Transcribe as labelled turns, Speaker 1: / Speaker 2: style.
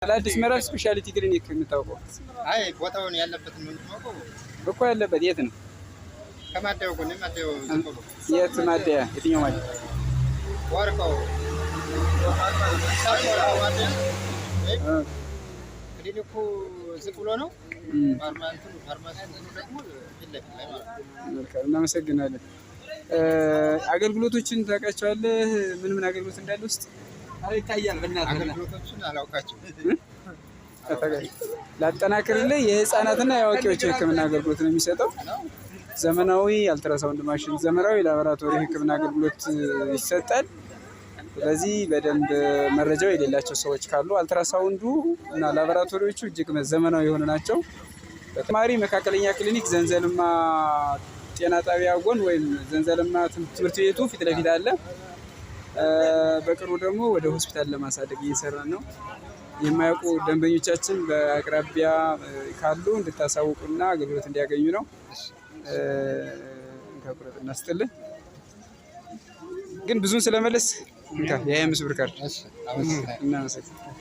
Speaker 1: ለአዲስ ምዕራፍ ስፔሻሊቲ ክሊኒክ የምታውቀው?
Speaker 2: አይ ቦታውን ያለበት ነው
Speaker 1: እኮ ያለበት የት ነው?
Speaker 2: ከማደያው ጎን ማደያው ዝም
Speaker 1: የት ማደያ? የትኛው ማደያ?
Speaker 2: ዋርካው ክሊኒኩ ዝም ብሎ ነው። ፋርማሲ ደግሞ ፊት ላይ ማለት ነው።
Speaker 1: መልካም እናመሰግናለን። አገልግሎቶችን ታውቃቸዋለህ? ምን ምን አገልግሎት እንዳለ ውስጥ
Speaker 2: ይታያል። በእናትህ አገልግሎቶችን አላውቃቸውም።
Speaker 1: ላጠናክርልህ፣ የህፃናትና የአዋቂዎች የህክምና አገልግሎት ነው የሚሰጠው። ዘመናዊ አልትራሳውንድ ማሽን፣ ዘመናዊ ላቦራቶሪ ህክምና አገልግሎት ይሰጣል። ስለዚህ በደንብ መረጃው የሌላቸው ሰዎች ካሉ አልትራሳውንዱ እና ላቦራቶሪዎቹ እጅግ ዘመናዊ የሆኑ ናቸው። በተጨማሪ መካከለኛ ክሊኒክ ዘንዘልማ ጤና ጣቢያ ጎን ወይም ዘንዘልማ ትምህርት ቤቱ ፊት ለፊት አለ። በቅርቡ ደግሞ ወደ ሆስፒታል ለማሳደግ እየሰራን ነው። የማያውቁ ደንበኞቻችን በአቅራቢያ ካሉ እንድታሳውቁና አገልግሎት እንዲያገኙ ነው። እንካቁረጥ እናስጥልን። ግን ብዙን ስለመለስ የ25 ብር ካርድ እናመሰግናለን።